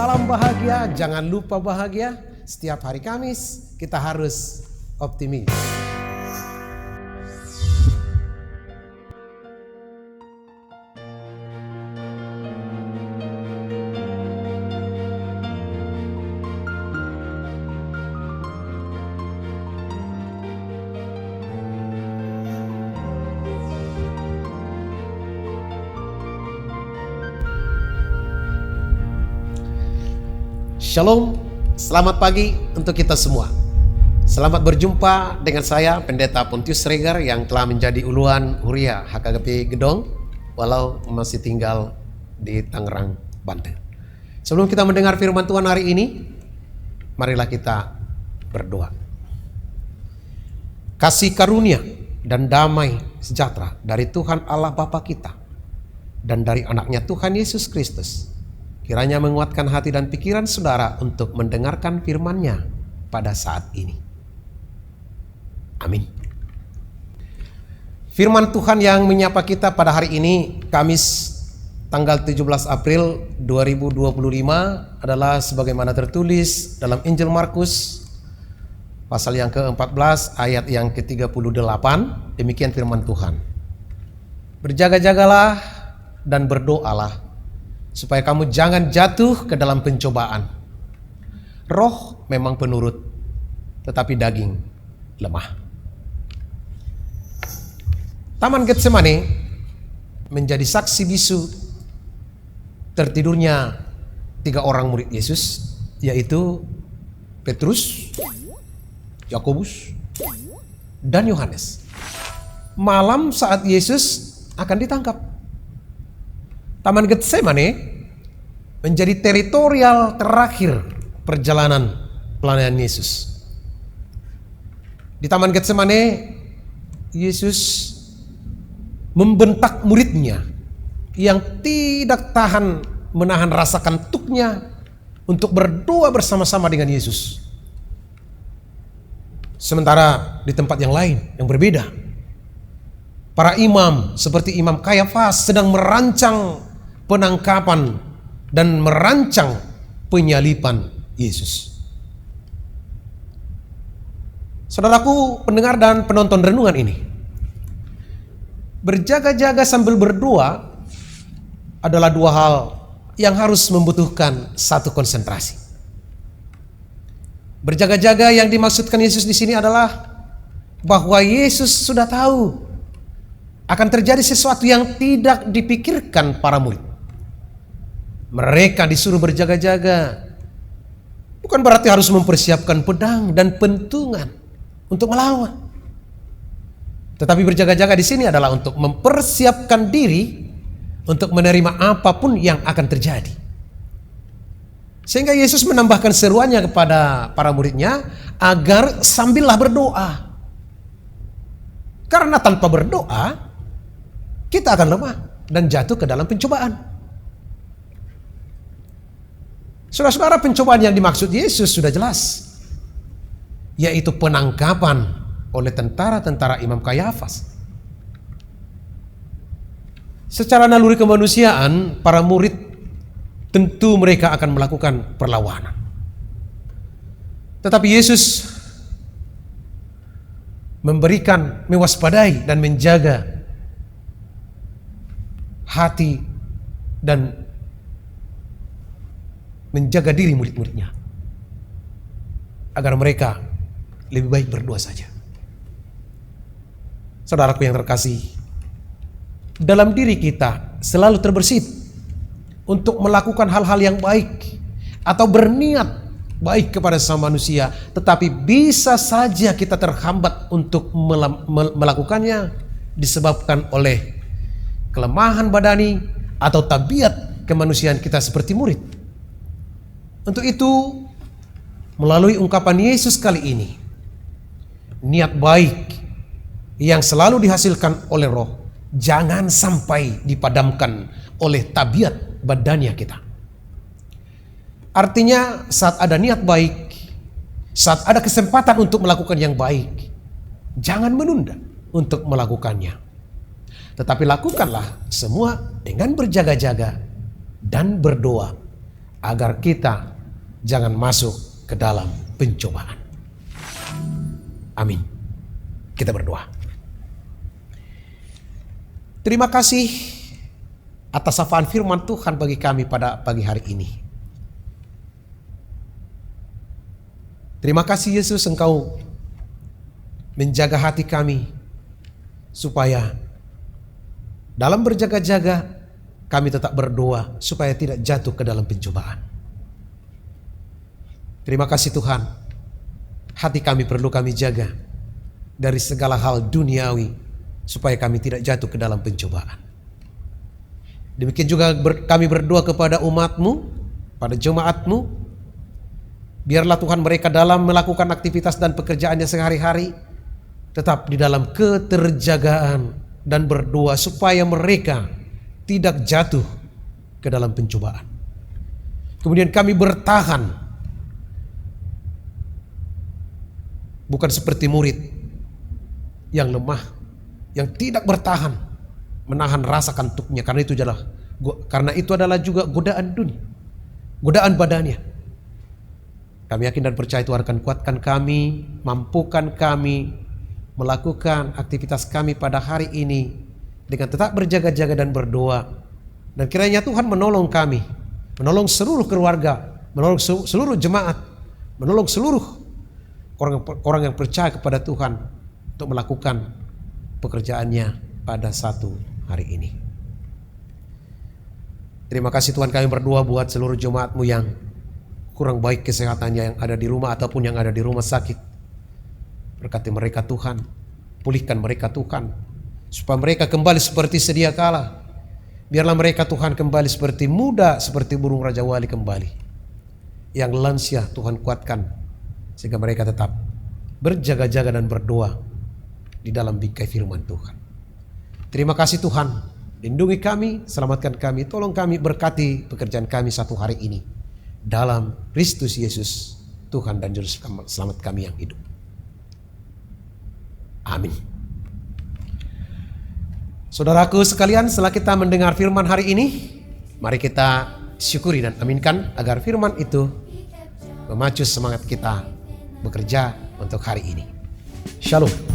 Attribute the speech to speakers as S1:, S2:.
S1: salam bahagia, jangan lupa bahagia. Setiap hari Kamis kita harus optimis. Shalom, selamat pagi untuk kita semua. Selamat berjumpa dengan saya, Pendeta Pontius Regar yang telah menjadi uluan Huria HKBP Gedong, walau masih tinggal di Tangerang, Banten. Sebelum kita mendengar firman Tuhan hari ini, marilah kita berdoa. Kasih karunia dan damai sejahtera dari Tuhan Allah Bapa kita dan dari anaknya Tuhan Yesus Kristus kiranya menguatkan hati dan pikiran saudara untuk mendengarkan firman-Nya pada saat ini. Amin. Firman Tuhan yang menyapa kita pada hari ini, Kamis tanggal 17 April 2025 adalah sebagaimana tertulis dalam Injil Markus pasal yang ke-14 ayat yang ke-38. Demikian firman Tuhan. Berjaga-jagalah dan berdoalah supaya kamu jangan jatuh ke dalam pencobaan. Roh memang penurut, tetapi daging lemah. Taman Getsemani menjadi saksi bisu tertidurnya 3 orang murid Yesus, yaitu Petrus, Yakobus, dan Yohanes. Malam saat Yesus akan ditangkap. Taman Getsemani menjadi teritorial terakhir perjalanan pelayanan Yesus. Di Taman Getsemani, Yesus membentak muridnya yang tidak tahan menahan rasa kantuknya untuk berdoa bersama-sama dengan Yesus. Sementara di tempat yang lain, yang berbeda, para imam seperti Imam Kayafas sedang merancang penangkapan dan merancang penyaliban Yesus. Saudaraku pendengar dan penonton renungan ini, berjaga-jaga sambil berdoa adalah 2 hal yang harus membutuhkan satu konsentrasi. Berjaga-jaga yang dimaksudkan Yesus di sini adalah bahwa Yesus sudah tahu akan terjadi sesuatu yang tidak dipikirkan para murid. Mereka disuruh berjaga-jaga. Bukan berarti harus mempersiapkan pedang dan pentungan untuk melawan. Tetapi berjaga-jaga di sini adalah untuk mempersiapkan diri untuk menerima apapun yang akan terjadi. Sehingga Yesus menambahkan seruannya kepada para muridnya agar sambillah berdoa. Karena tanpa berdoa kita akan lemah dan jatuh ke dalam pencobaan. Saudara-saudara, pencobaan yang dimaksud Yesus sudah jelas, yaitu penangkapan oleh tentara-tentara Imam Kayafas. Secara naluri kemanusiaan, para murid tentu mereka akan melakukan perlawanan. Tetapi Yesus memberikan, mewaspadai dan menjaga hati dan menjaga diri murid-muridnya agar mereka lebih baik berdoa saja. Saudaraku yang terkasih, dalam diri kita selalu terbersit untuk melakukan hal-hal yang baik atau berniat baik kepada sesama manusia, tetapi bisa saja kita terhambat untuk melakukannya disebabkan oleh kelemahan badani atau tabiat kemanusiaan kita seperti murid. Untuk itu, melalui ungkapan Yesus kali ini, niat baik yang selalu dihasilkan oleh Roh jangan sampai dipadamkan oleh tabiat badannya kita. Artinya, saat ada niat baik, saat ada kesempatan untuk melakukan yang baik, jangan menunda untuk melakukannya. Tetapi lakukanlah semua dengan berjaga-jaga dan berdoa agar kita jangan masuk ke dalam pencobaan. Amin. Kita berdoa. Terima kasih atas sapaan firman Tuhan bagi kami pada pagi hari ini. Terima kasih Yesus, Engkau menjaga hati kami supaya dalam berjaga-jaga kami tetap berdoa supaya tidak jatuh ke dalam pencobaan. Terima kasih Tuhan, hati kami perlu kami jaga dari segala hal duniawi supaya kami tidak jatuh ke dalam pencobaan. Demikian juga kami berdoa kepada umat-Mu, pada jemaat-Mu. Biarlah Tuhan mereka dalam melakukan aktivitas dan pekerjaannya sehari-hari tetap di dalam keterjagaan dan berdoa supaya mereka tidak jatuh ke dalam pencobaan. Kemudian kami bertahan, bukan seperti murid yang lemah, yang tidak bertahan menahan rasa kantuknya, karena itu adalah juga godaan dunia, godaan badannya. Kami yakin dan percaya Tuhan akan kuatkan kami, mampukan kami melakukan aktivitas kami pada hari ini dengan tetap berjaga-jaga dan berdoa. Dan kiranya Tuhan menolong kami, menolong seluruh keluarga, menolong seluruh jemaat, menolong seluruh orang yang percaya kepada Tuhan untuk melakukan pekerjaannya pada satu hari ini. Terima kasih Tuhan, kami berdoa buat seluruh jemaat-Mu yang kurang baik kesehatannya, yang ada di rumah ataupun yang ada di rumah sakit. Berkati mereka Tuhan, pulihkan mereka Tuhan, supaya mereka kembali seperti sedia kala. Biarlah mereka Tuhan kembali seperti muda, seperti burung Raja Wali kembali. Yang lansia Tuhan kuatkan, sehingga mereka tetap berjaga-jaga dan berdoa di dalam bingkai firman Tuhan. Terima kasih Tuhan, lindungi kami, selamatkan kami, tolong kami, berkati pekerjaan kami satu hari ini. Dalam Kristus Yesus, Tuhan dan Juru Selamat kami yang hidup. Amin. Saudaraku sekalian, setelah kita mendengar firman hari ini, mari kita syukuri dan aminkan agar firman itu memacu semangat kita bekerja untuk hari ini. Shalom.